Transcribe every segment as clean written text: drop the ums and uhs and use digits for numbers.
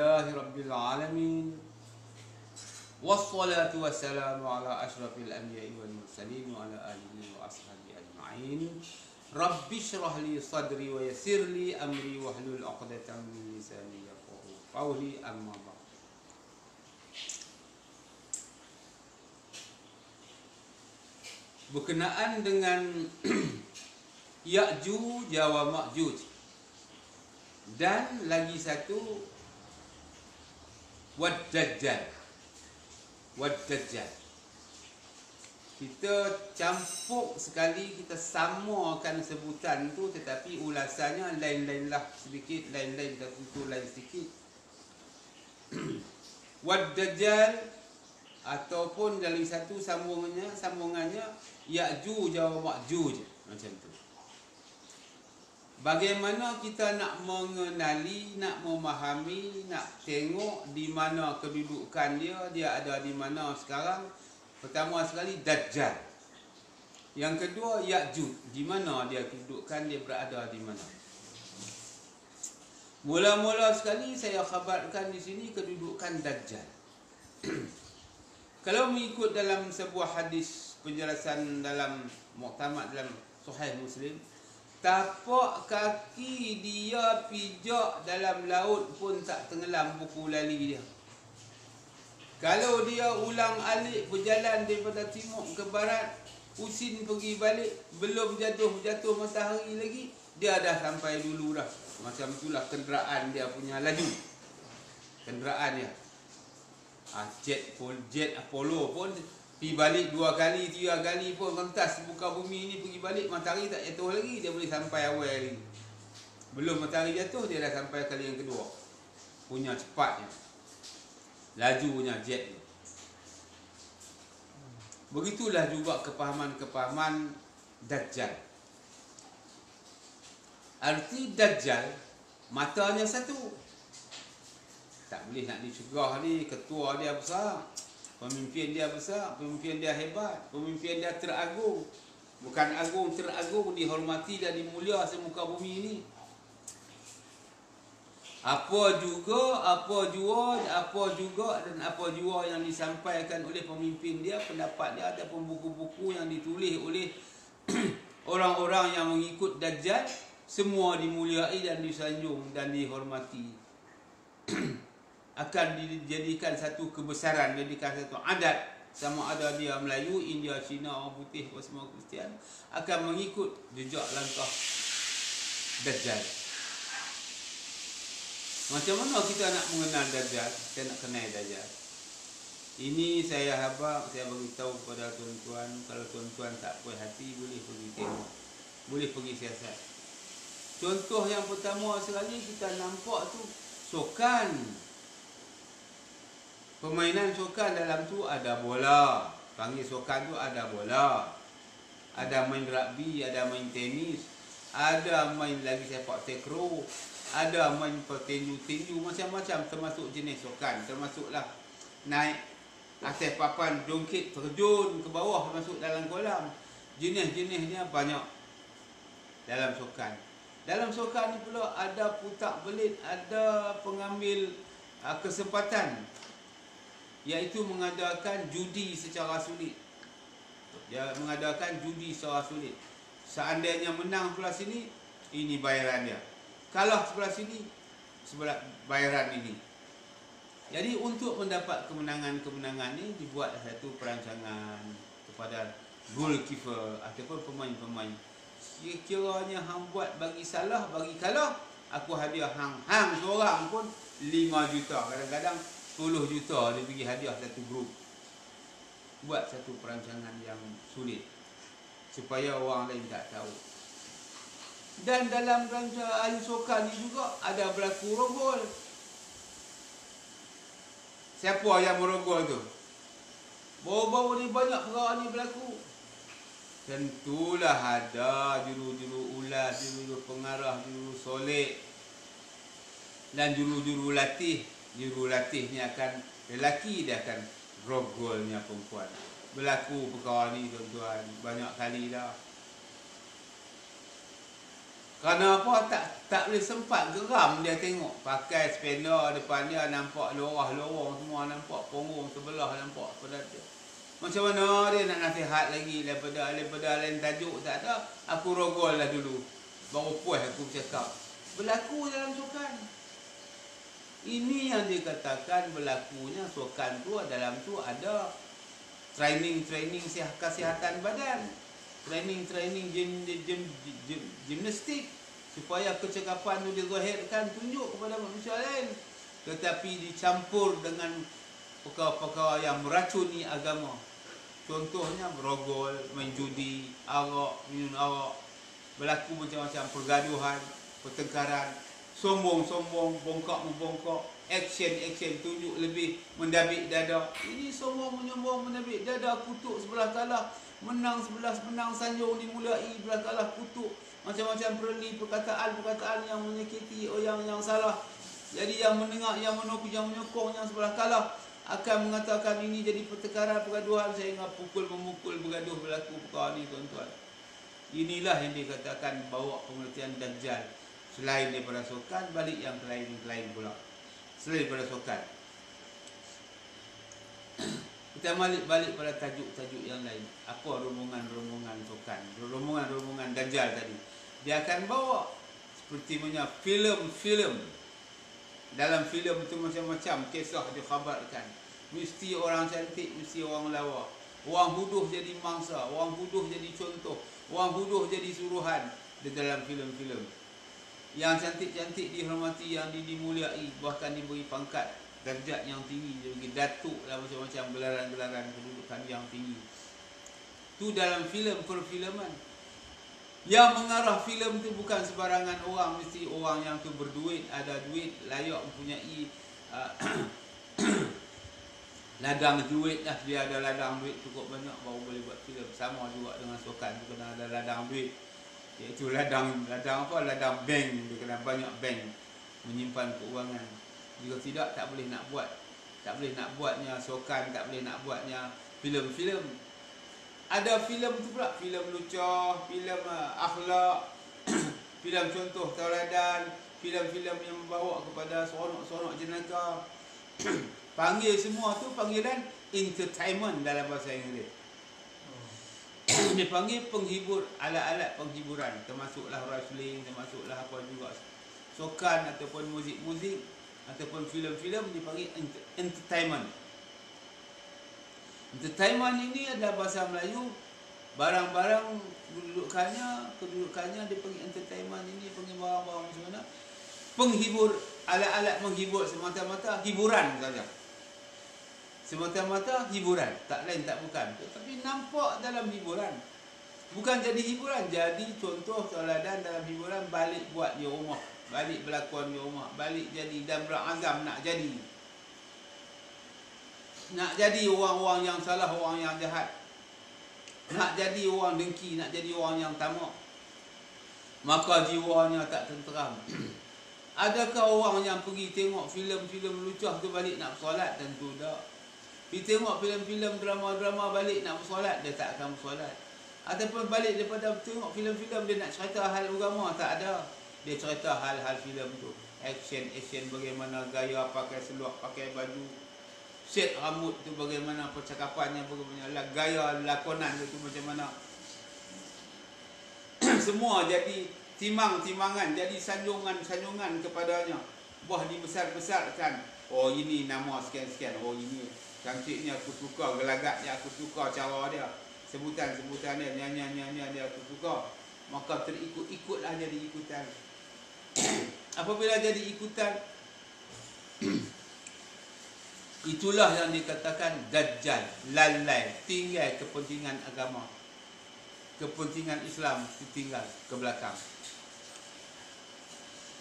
Rabbil alamin. Wassalatu wassalamu ala asyrafil anbiya'i wal mursalin wa ala alihi wa ashabihi ajma'in. Rabbi shrah li sadri wa yassir li amri wa hlul 'uqdatam min lisani yafqahu qawli, amma ba'd. Berkenaan dengan Ya'juj wa Ma'juj, dan lagi satu Wad-Dajjal. Kita campur sekali, kita samakan sebutan tu, tetapi ulasannya lain-lain lah sedikit, lain-lain tentu lain sedikit. Wad-Dajjal ataupun dari satu sambungannya Ya'juj wa Ma'juj, macam tu. Bagaimana kita nak mengenali, nak memahami, nak tengok di mana kedudukan dia ada di mana sekarang. Pertama sekali Dajjal. Yang kedua Ya'juj, di mana dia kedudukan, dia berada di mana. Mula-mula sekali saya khabarkan di sini kedudukan Dajjal. Kalau mengikut dalam sebuah hadis penjelasan dalam muktamad dalam Sahih Muslim, tapak kaki dia pijak dalam laut pun tak tenggelam buku lali dia. Kalau dia ulang alik berjalan daripada timur ke barat, pusing pergi balik, belum jatuh matahari lagi, dia dah sampai dulu dah. Macam itulah kenderaan dia punya laju. Kenderaan dia. Jet Apollo pun pergi balik 2 kali, 3 kali pun rentas buka bumi ni pergi balik, matahari tak jatuh lagi, dia boleh sampai awal lagi. Belum matahari jatuh, dia dah sampai kali yang kedua. Punya cepatnya, lajunya jet ni. Begitulah juga kepahaman Dajjal. Arti Dajjal, matanya satu. Tak boleh nak dicegah ni, ketua dia besar, pemimpin dia besar, pemimpin dia hebat, pemimpin dia teragung. Bukan agung, teragung, dihormati dan dimulia semuka bumi ini. Apa jua yang disampaikan oleh pemimpin dia, pendapat dia ataupun buku-buku yang ditulis oleh orang-orang yang mengikut Dajjal, semua dimuliai dan disanjung dan dihormati. Akan dijadikan satu kebesaran, jadikan satu adat, sama ada dia Melayu, India, Cina, orang putih, semua Kristian, akan mengikut jejak langkah Dajjal. Macam mana kita nak mengenal Dajjal? Kita nak kenal Dajjal. Ini saya beritahu kepada tuan-tuan, kalau tuan-tuan tak puas hati, boleh pergi tengok, boleh pergi siasat. Contoh yang pertama sekali kita nampak tu sukan. Permainan sukan dalam tu ada bola. Panggil sukan tu ada bola. Ada main rugby, ada main tenis, ada main lagi sepak takraw, ada main petinju-tinju, macam-macam, termasuk jenis sukan. Termasuklah naik atas papan jongkit, terjun ke bawah, masuk dalam kolam. Jenis-jenisnya banyak dalam sukan. Dalam sukan ni pula ada putak belit, ada pengambil kesempatan, iaitu mengadakan judi secara sulit. Dia mengadakan judi secara sulit. Seandainya menang sebelah sini, ini bayaran dia. Kalah sebelah sini, sebelah bayaran ini. Jadi untuk mendapat kemenangan-kemenangan ini, dibuat satu perancangan kepada goalkeeper ataupun pemain-pemain. Sekiranya hang buat bagi salah, bagi kalah, aku hadiah hang seorang pun 5 juta. Kadang-kadang 10 juta dia bagi hadiah satu grup. Buat satu perancangan yang sulit supaya orang lain tak tahu. Dan dalam rancangan sukan ni juga ada berlaku rogol. Siapa yang merogol tu? Baru-baru ni banyak perkara ni berlaku. Tentulah ada juru-juru ulas, juru-juru pengarah, juru solek dan juru-juru latih. Juru latih ni akan lelaki, dia akan rogolnya perempuan. Berlaku perkara ni tuan-tuan, banyak kali dah. Kerana apa? Tak boleh sempat geram dia tengok. Pakai spender depan dia, nampak lorong semua, nampak punggung sebelah, nampak pada dia. Macam mana dia nak nasihat lagi daripada lain tajuk tak ada. Aku rogol lah dulu. Baru puas aku bercakap. Berlaku dalam sukan. Ini yang dikatakan berlakunya sukan tu, dalam tu ada training kesihatan badan. Training gimnastik supaya kecekapan itu dizahirkan, tunjuk kepada manusia lain, tetapi dicampur dengan perkara-perkara yang meracuni agama. Contohnya berogol, main judi, arak, minum arak, berlaku macam-macam pergaduhan, pertengkaran, sombong-sombong, bongkak-membongkak, action, tunjuk lebih, mendabik dada. Ini sombong menyombong, mendabik dada, kutuk sebelah kalah, menang sebelah, menang sanjung dimulai, belah kalah kutuk, macam-macam perkataan yang menyakiti orang yang salah. Jadi yang mendengar, yang menopik, yang menyokong yang sebelah kalah akan mengatakan ini jadi pertengkaran, pergaduhan, sehingga pukul-memukul, bergaduh berlaku perkara ni, tuan-tuan. Inilah yang dikatakan bawa pengertian Dajjal. Selain daripada sukan, balik yang lain pula. Selain daripada sukan, kita balik pada tajuk-tajuk yang lain. Apa rombongan-rombongan sukan, rombongan-rombongan Dajjal tadi. Dia akan bawa seperti punya filem-filem. Dalam filem itu macam-macam kisah dikhabarkan. Mesti orang cantik, mesti orang lawa. Orang huduh jadi mangsa, orang huduh jadi contoh, orang huduh jadi suruhan di dalam filem-filem. Yang cantik-cantik dihormati, yang dimuliai, bahkan diberi pangkat darjat yang tinggi, diberi datuk dan macam-macam gelaran-gelaran kedudukan yang tinggi. Itu dalam filem perfilman. Yang mengarah filem tu bukan sebarangan orang, mesti orang yang tu berduit, ada duit, layak mempunyai ladang duit dah. Dia ada ladang duit cukup banyak baru boleh buat filem. Sama juga dengan sukan tu, kena ada ladang duit, iaitu ladang apa? Ladang bank. Dia kena banyak bank menyimpan keuangan. Jika tidak, tak boleh nak buat. Tak boleh nak buatnya sukan, tak boleh nak buatnya filem-filem. Ada filem tu pula, filem lucu, filem akhlak, filem contoh tauladan, filem-filem yang membawa kepada seronok-seronok jenaka. Panggil semua tu panggilan entertainment dalam bahasa Inggeris. Dipanggil penghibur, alat-alat penghiburan, termasuklah wrestling, termasuklah apa juga sukan ataupun muzik-muzik ataupun filem-filem, dipanggil entertainment. Entertainment ini adalah bahasa Melayu, barang-barang kedudukannya dipanggil entertainment. Ini panggil barang-barang macam mana? Penghibur, alat-alat menghibur, semata-mata hiburan saja. Semata-mata hiburan, tak lain tak bukan. Tapi nampak dalam hiburan. Bukan jadi hiburan, jadi contoh tauladan dalam hiburan. Balik buat di rumah, balik berlakon di rumah, balik jadi dan berazam nak jadi. Nak jadi orang-orang yang salah, orang yang jahat. Nak jadi orang dengki, nak jadi orang yang tamak. Maka jiwanya tak tenteram. Adakah orang yang pergi tengok filem-filem lucu tu balik nak bersolat? Tentu tak. Pergi tengok filem-filem drama-drama balik nak bersolat, dia tak akan bersolat. Ataupun balik daripada tengok filem-filem dia nak cerita hal agama, tak ada. Dia cerita hal-hal filem tu. Action bagaimana gaya pakai seluar, pakai baju, set rambut tu bagaimana, percakapannya bagaimana, gaya lakonan tu macam mana. Semua jadi timang-timangan, jadi sanjungan-sanjungan kepadanya. Wah, dibesar-besarkan. Oh, ini nama sekian-sekian. Oh, ini cantiknya, aku suka gelagatnya, aku suka cara dia, sebutan-sebutan dia, nyanyian-nyanyian dia aku suka. Maka terikut-ikutlah jadi ikutan. Apabila jadi ikutan, itulah yang dikatakan Dajjal, lalai, tinggal kepentingan agama, kepentingan Islam ditinggal ke belakang.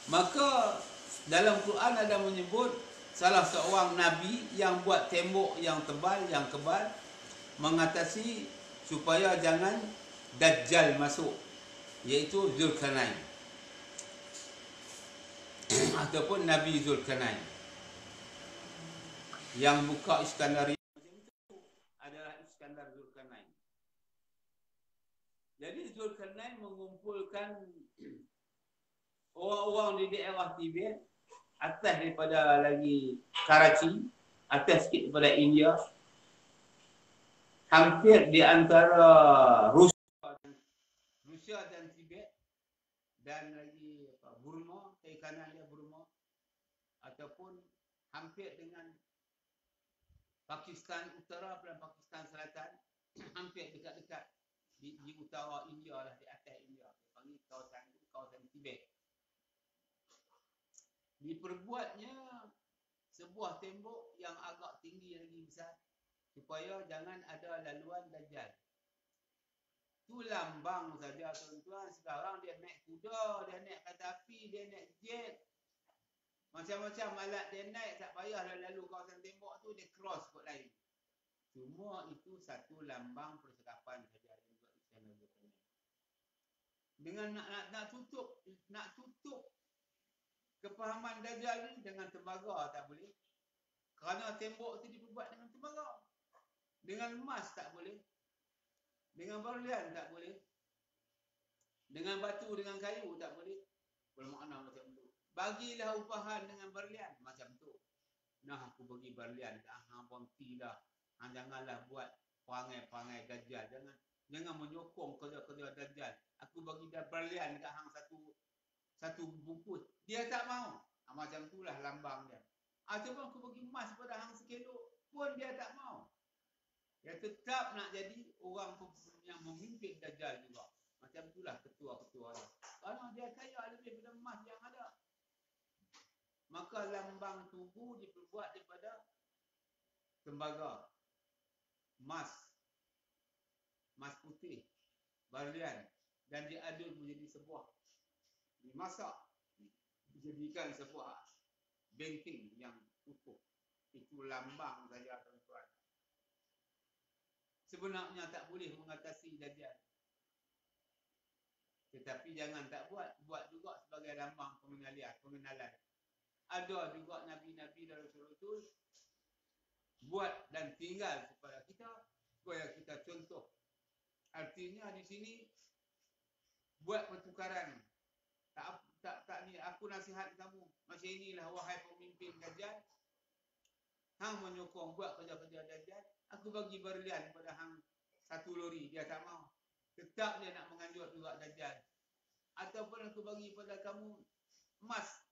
Maka dalam Quran ada menyebut salah seorang Nabi yang buat tembok yang tebal, yang kebal, mengatasi supaya jangan Dajjal masuk, iaitu Zulkarnain ataupun Nabi Zulkarnain. Yang buka Iskandaria macam itu adalah Iskandar Zulkarnain. Jadi Zulkarnain mengumpulkan orang-orang di daerah Tibet, atas daripada lagi Karachi, atas sikit daripada India, hampir di antara Rusia dan Tibet, dan lagi Burma, kiri kanan dia Burma, ataupun hampir dengan Pakistan Utara dan Pakistan Selatan, hampir dekat-dekat di utara India lah, di atas India. Dia panggil kawasan itu kawasan Tibet. Diperbuatnya sebuah tembok yang agak tinggi lagi besar supaya jangan ada laluan Dajjal. Tu lambang saja tuan-tuan. Sekarang dia naik kuda, dia naik kereta api, dia naik jet. Macam-macam alat dia naik, tak payahlah lalu kawasan tembok tu, dia cross kot lain. Cuma itu satu lambang percakapan saja juga istana Bhutan. Dengan nak tutup kepahaman Dajjal ni dengan tembaga tak boleh. Kerana tembok tu diperbuat dengan tembaga. Dengan emas tak boleh. Dengan berlian tak boleh. Dengan batu, dengan kayu tak boleh. Bermakna macam tu. Bagilah upahan dengan berlian macam tu. Nah, aku bagi berlian kat hang, berhenti dah. Hang janganlah buat perangai-perangai Dajjal. Jangan menyokong kerja-kerja Dajjal. Aku bagi dah berlian kat hang satu bungkus. Dia tak mau. Macam itulah lambang dia. Ataupun aku bagi emas pada hang sekilo pun dia tak mau. Dia tetap nak jadi orang yang memimpin Dajjal juga. Macam itulah ketua-ketua dia. Kerana dia kaya lebih daripada emas yang ada. Maka lambang tubuh diperbuat daripada tembaga, emas putih, berlian, dan diadun menjadi sebuah, dimasak, dijadikan sebuah benteng yang utuh. Itu lambang saja tuan-tuan. Sebenarnya tak boleh mengatasi Dajjal. Tetapi jangan tak buat juga sebagai lambang pengenalan. Ada juga nabi-nabi dan rasul-rasul buat dan tinggal kepada kita supaya kita contoh. Artinya di sini buat pertukaran. Tak ni aku nasihat kamu. Macam inilah wahai pemimpin Dajjal. Hang menyokong buat kerja-kerja Dajjal. Aku bagi berlian pada hang 1 lori, dia tak mau. Tetap dia nak menganjur juga Dajjal. Ataupun aku bagi pada kamu emas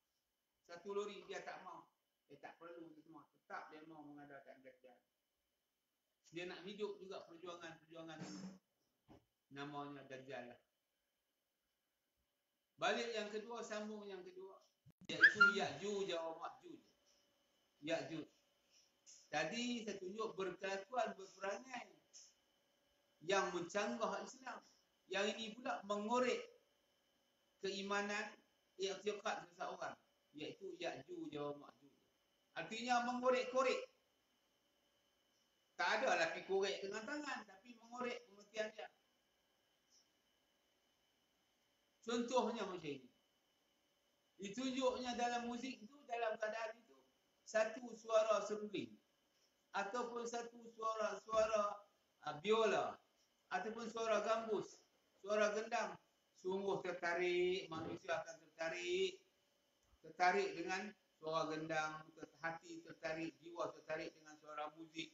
1 lori, dia tak mau. Dia tak perlu itu semua. Tetap dia mau mengadakan Dajjal. Dia nak hidup juga perjuangan ini. Namanya Dajjal lah. Balik yang kedua, sambung yang kedua, iaitu Ya'juj wa Ma'juj. Ya'juj. Tadi saya tunjuk berkelakuan, berperangai yang mencanggah Islam. Yang ini pula mengorek keimanan, i'tiqad seseorang, iaitu Ya'juj wa Ma'juj. Artinya mengorek-korek. Tak ada lah pergi korek dengan tangan, tapi mengorek pengertian dia. Contohnya macam ini. Ditunjuknya dalam muzik itu, dalam keadaan itu, satu suara seruling ataupun satu suara biola ataupun suara gambus, suara gendang, sungguh tertarik, manusia akan tertarik dengan suara gendang, hati tertarik, jiwa tertarik dengan suara muzik.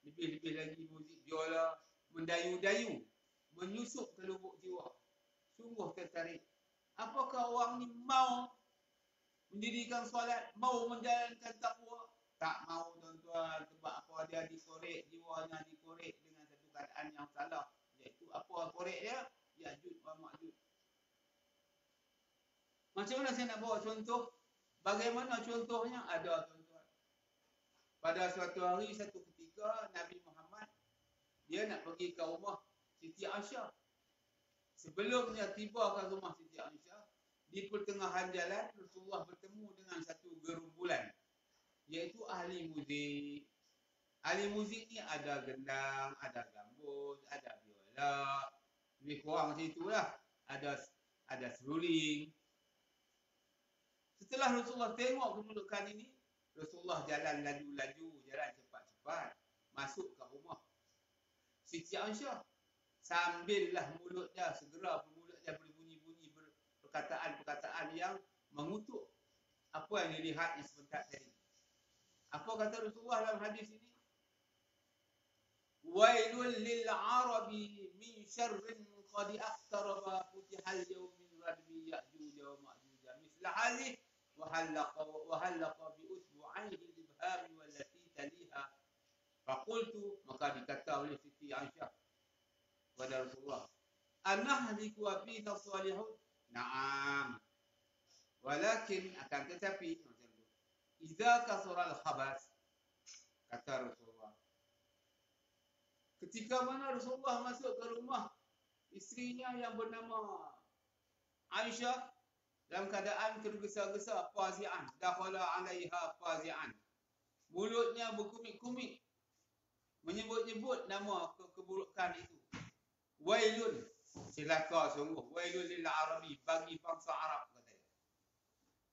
Lebih-lebih lagi muzik biola mendayu-dayu, menyusup ke lubuk jiwa. Sungguh tertarik. Apakah orang ni mau mendirikan solat, mau menjalankan takwa? Tak mau tuan-tuan. Sebab apa? Dia dikorek, jiwanya dikorek dengan satu keadaan yang salah. Iaitu apa korek dia? Ya'juj wa Ma'juj. Macam mana saya nak bawa contoh? Bagaimana contohnya? Ada tuan-tuan. Pada suatu hari, satu ketika, Nabi Muhammad, dia nak pergi ke rumah Siti Aisyah. Sebelum dia tiba ke rumah Siti Aisyah, di pertengahan jalan, Rasulullah bertemu dengan satu gerombolan, iaitu ahli muzik. Ahli muzik ni ada gendang, ada gambus, ada biola, lebih kurang macam itulah. Ada seruling. Setelah Rasulullah tengok kedudukan ini, Rasulullah jalan laju-laju, jalan cepat-cepat, masuk ke rumah Siti Aisyah. Sambillah mulut dia, segera mulut dia berbunyi-bunyi perkataan-perkataan yang mengutuk apa yang dilihat yang sebentar tadi. Apa kata Rasulullah dalam hadis ini? Wailul lil arabi min syarrin qad aqtaraba futihal yawmin radbi ya'juj wa ma'juj. Misla hadis wa halaqa bi usbu'aihi al-ibham wallati taliha. Faqultu, maka dikata oleh Siti Aisyah kepada Rasulullah, anahliku wa fina salihun? Naam. Walakin akan tetapi macam tu. Idza kasura al-khabas, kata Rasulullah. Ketika mana Rasulullah masuk ke rumah isterinya yang bernama Aisyah dalam keadaan tergesa-gesa, fazi'an, dakhala 'alaiha fazi'an. Mulutnya berkumit-kumit menyebut-nyebut nama keburukan itu. Wailun, celaka sungguh. Wailun lil arabi, bagi bangsa Arab katanya.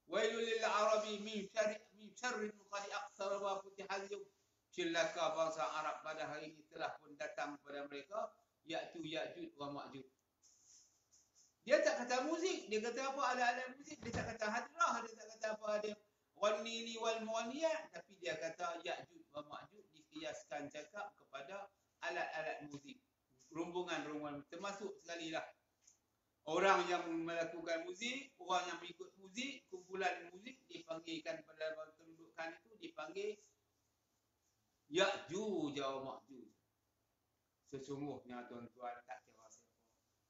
Wailun lil arabi min syarrin qad aqtaraba futihal yawm. Celaka bangsa Arab pada hari ini telah pun datang kepada mereka Ya'juj wa Ma'juj. Dia tak kata muzik, dia kata apa, alat-alat muzik, dia tak kata hadrah, dia tak kata apa dia wanili wal muwaniyat, tapi dia kata Ya'juj wa Ma'juj dikiaskan cakap kepada alat-alat muzik, rombongan-rombongan, termasuk sekali lah orang yang melakukan muzik, orang yang mengikut muzik, kumpulan muzik dipanggilkan pada kedudukan itu dipanggil Ya'juj wa Ma'juj. Sesungguhnya tuan-tuan tak kira siapa.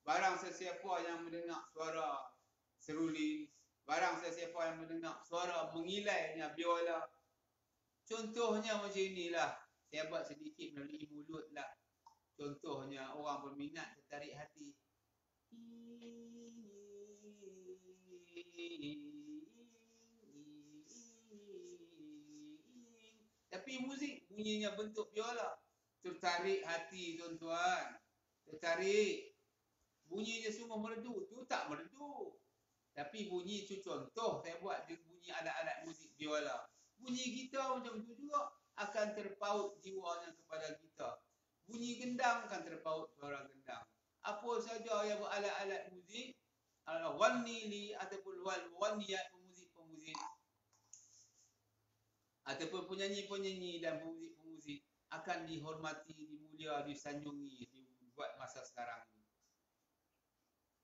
Barang sesiapa yang mendengar suara seruling, barang sesiapa yang mendengar suara mengilainya biola. Contohnya macam inilah. Saya buat sedikit melalui mulut lah. Contohnya orang berminat tertarik hati. Tapi muzik bunyinya bentuk biola. Tertarik hati tuan-tuan. Tertarik. Bunyinya semua merdu. Tu tak merdu. Tapi bunyi tu contoh saya buat bunyi alat-alat muzik biola. Bunyi gitar macam tu juga akan terpaut jiwanya kepada gitar. Bunyi gendang akan terpaut suara gendang. Apa saja yang beralat-alat muzik, wanili ataupun waniyat pemuzik-pemuzik ataupun penyanyi-penyanyi dan pemuzik-pemuzik akan dihormati, dimulia, disanjungi, dibuat masa sekarang ini.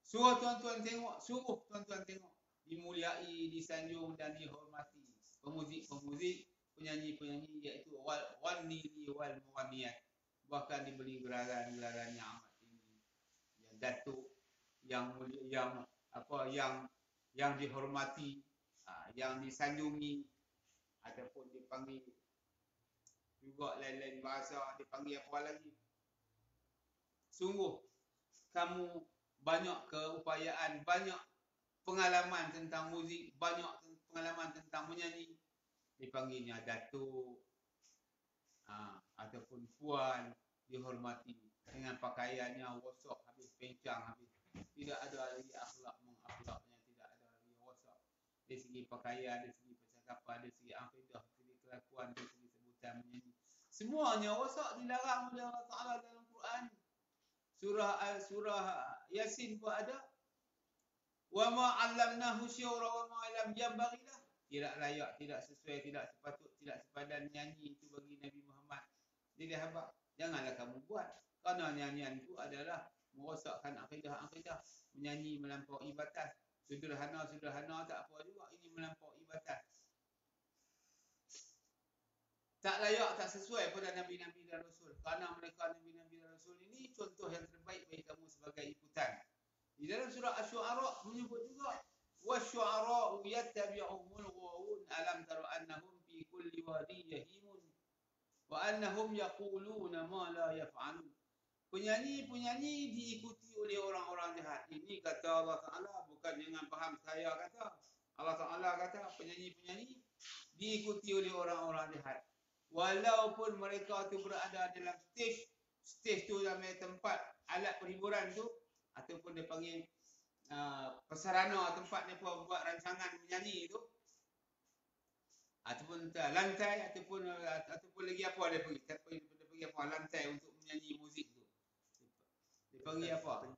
Suruh tuan-tuan tengok, dimuliai, disanjung dan dihormati pemuzik-pemuzik, penyanyi-penyanyi iaitu wanili wal muwaniyat, bahkan diberi gelaran-gelaran yang amat tinggi, yang datuk, yang mulia, yang dihormati, yang disanjungi, ataupun dipanggil juga lain-lain bahasa, dipanggil apa lagi. Sungguh kamu banyak keupayaan, banyak pengalaman tentang muzik, banyak pengalaman tentang menyanyi, dipanggilnya datuk ataupun puan, dihormati dengan pakaiannya wasak habis, pencang habis, tidak ada lagi akhlaknya, tidak ada lagi wasak dari segi pakaian, dari segi percakapan, dari segi akidah, dari segi kelakuan, dari segi sebutan menyanyi, semuanya wasak, dilarang oleh Allah Ta'ala dalam Quran. Surah Yasin pun ada. Wa ma 'allamnahu syi'ra wa ma lam yanbaghi lah. Tidak layak, tidak sesuai, tidak sepatut, tidak sepadan nyanyi itu bagi Nabi Muhammad. Jadi sahabat, janganlah kamu buat. Kerana nyanyian itu adalah merosakkan akidah-akidah, menyanyi melampaui batas. Sederhana tak apa juga, ini melampaui batas. Tak layak, tak sesuai pada Nabi-Nabi dan Rasul. Kerana mereka Nabi-Nabi dan Rasul ini contoh yang terbaik bagi kamu sebagai ikutan. Di dalam surah Asy-Syu'ara menyebut juga wasyu'ara'u yattabi'uhumul ghawun alam tara annahum fi kulli wadin yahimun wa annahum yaquluna ma la yaf'alun. Penyanyi-penyanyi diikuti oleh orang-orang jahat. Ini kata Allah Ta'ala, bukan dengan faham saya kata. Allah Ta'ala kata penyanyi-penyanyi diikuti oleh orang-orang jahat. Walaupun mereka tu berada dalam stage tu dalam tempat alat perhiburan tu, ataupun dia panggil persarana, tempat dia buat rancangan menyanyi tu, ataupun lantai, ataupun lagi apa dia panggil apa, lantai untuk menyanyi muzik tu. Dia panggil apa?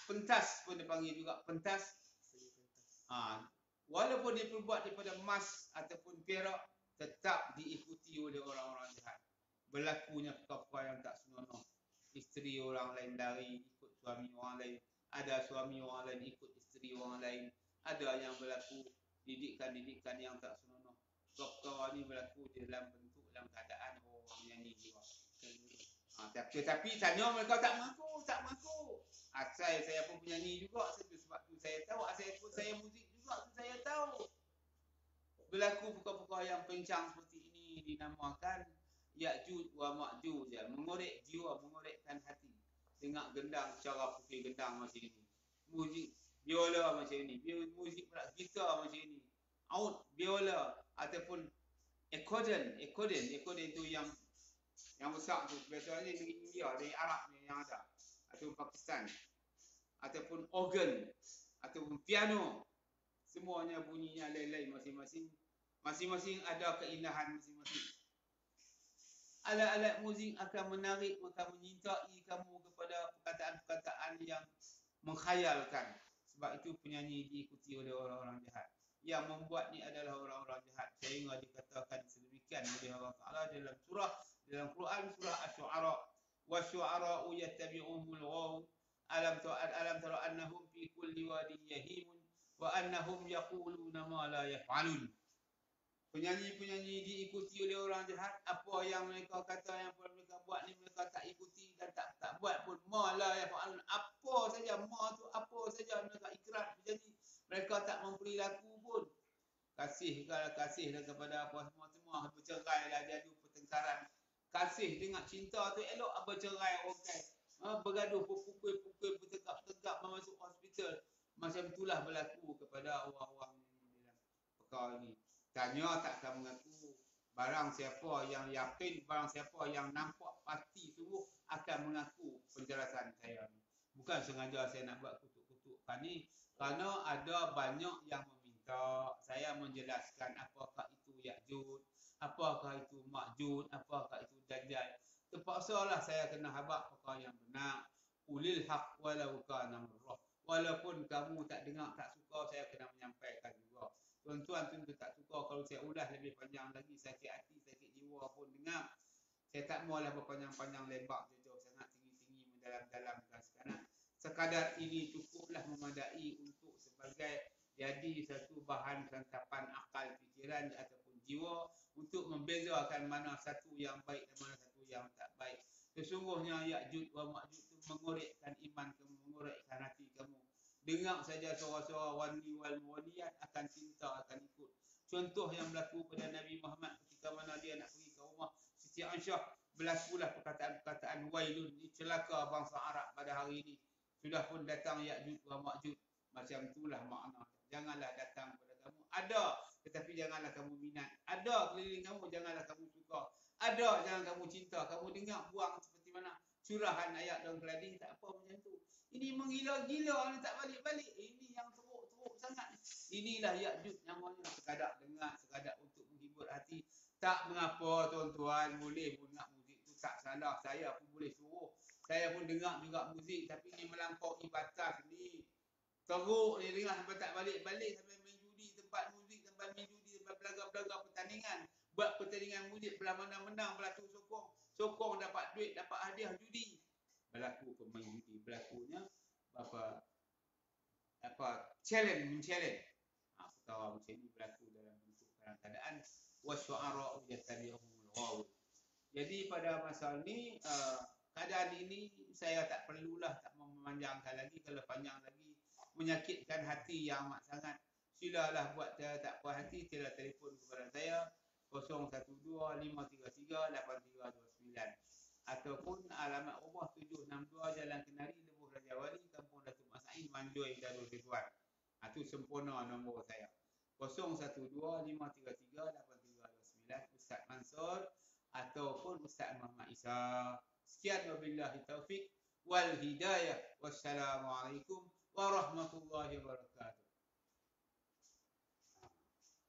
Pentas pun dia panggil juga, pentas Walaupun dia berbuat daripada emas ataupun perak, tetap diikuti oleh orang-orang jahat. Berlakunya perkara yang tak senonoh. Isteri orang lain lari ikut suami orang lain. Ada suami orang lain ikut isteri orang lain. Ada yang berlaku didikan-didikan yang tak senonoh. Perkara ni berlaku dalam bentuk, dalam keadaan orang nyanyi juga. Tapi tanya mereka tak mengaku. Asal saya pun penyanyi juga, sebab tu saya tahu. Asal pun saya muzik juga, tu saya tahu. Berlaku perkara-perkara yang pencang seperti ini dinamakan Ya'juj wa Ma'juj, mengorek jiwa, mengorekkan hati. Dengar gendang, cara pukul gendang macam ini. Muzik biola macam ini, muzik pula gitar macam ini. Out biola ataupun accordion tu yang besar tu, biasanya dari India, dari Arab ni yang ada, ataupun Pakistan, ataupun organ, ataupun piano. Semuanya bunyinya lain-lain masing-masing. Masing-masing ada keindahan masing-masing. Alat-alat muzik akan menarik, akan menyintai kamu kepada perkataan-perkataan yang mengkhayalkan. Sebab itu penyanyi diikuti oleh orang-orang jahat. Yang membuat ni adalah orang-orang jahat. Sehingga dikatakan sedemikian oleh Allah Ta'ala dalam Quran surah Asy-Syu'ara. Wasyu'ara'u yattabi'uhumul ghaw. Alam tara annahum fi kulli wadin yahimun wa annahum yaquluna ma la yaf'alun. Penyanyi-penyanyi diikuti oleh orang jahat. Apa yang mereka kata, yang mereka buat ni mereka tak ikuti dan tak buat pun. Ma la yaf'alun. Apa saja, ma tu apa saja mereka ikrar berjanji, mereka tak memperilaku pun. Kasih kepada apa semua bercerai lah, jadi pertengkaran. Kasih dengan cinta tu elok, bercerai okay. Bergaduh, berpukul, bertegak masuk hospital. Macam itulah berlaku kepada orang-orang dalam perkara ini. Tanya takkan mengaku. Barang siapa yang yakin, barang siapa yang nampak pasti sungguh akan mengaku penjelasan saya ni. Bukan sengaja saya nak buat kutuk-kutukkan ni, kerana ada banyak yang meminta saya menjelaskan apakah itu Ya'juj, apakah itu Ma'juj, apakah itu Dajjal. Terpaksalah saya kena habaq perkara yang benar. Ulil haq walau kana murrah. Walaupun kamu tak dengar, tak suka, saya kena menyampaikan juga. Tuan-tuan tentu tak suka kalau saya ulas lebih panjang lagi, sakit hati, sakit jiwa pun dengar. Saya tak maulah berpanjang-panjang lebar, jauh sangat tinggi-tinggi, mendalam-dalamkan sekarang. Sekadar ini cukuplah memadai untuk sebagai jadi satu bahan santapan akal, fikiran ataupun jiwa untuk membezakan mana satu yang baik dan mana satu yang tak baik. Sesungguhnya Ya'juj wa Ma'juj itu mengorekkan iman kamu, mengorekkan hati kamu. Dengar saja suara-suara wali wal waliyat akan cinta, akan ikut. Contoh yang berlaku pada Nabi Muhammad ketika mana dia nak pergi ke rumah Siti Aisyah, berlakulah perkataan-perkataan wailun, celaka bangsa Arab pada hari ini. Sudah pun datang Ya'juj wa Ma'juj. Macam itulah makna. Janganlah datang kepada kamu. Ada, tetapi janganlah kamu minat. Ada keliling kamu, janganlah kamu suka. Ada, jangan kamu cinta. Kamu dengar buang seperti mana curahan ayat daun kelading, tak apa macam tu. Ini menggila-gila, ini tak balik-balik. Ini yang teruk-teruk sangat. Inilah Ya'juj namanya. Sekadar dengar, sekadar untuk menghibur hati. Tak mengapa tuan-tuan, boleh pun nak muzik tu, tak salah. Saya pun boleh suruh. Saya pun dengar juga muzik, tapi ini melampaui batas ni. Teruk ni dengar sampai tak balik-balik, sampai main judi tempat muzik, tempat main judi, tempat belaga-belaga pertandingan. Buat pertandingan muzik, belah mana menang, belah tu sokong dapat duit, dapat hadiah judi. Berlaku pemain judi, berlakunya challenge. Perkara macam ni berlaku dalam bentuk keadaan wasyu'ara'u yattabi'uhumul ghaw. Jadi pada masa ni keadaan ini saya tak perlulah, tak memanjangkan lagi. Kalau panjang lagi menyakitkan hati yang amat sangat, silalah buat tak puas hati, sila telefon kepada saya 012-533-8329 ataupun alamat rumah 762 Jalan Kenari, Lebuh Raja Wali, Kampung Datuk Mat Said, Manjoi, Darul Ridwan. Itu sempurna nombor saya. 012-533-8329 Ustaz Mansur ataupun Ustaz Muhammad Isa. Sekian, wabillahi taufik wal hidayah. Wassalamualaikum warahmatullahi wabarakatuh.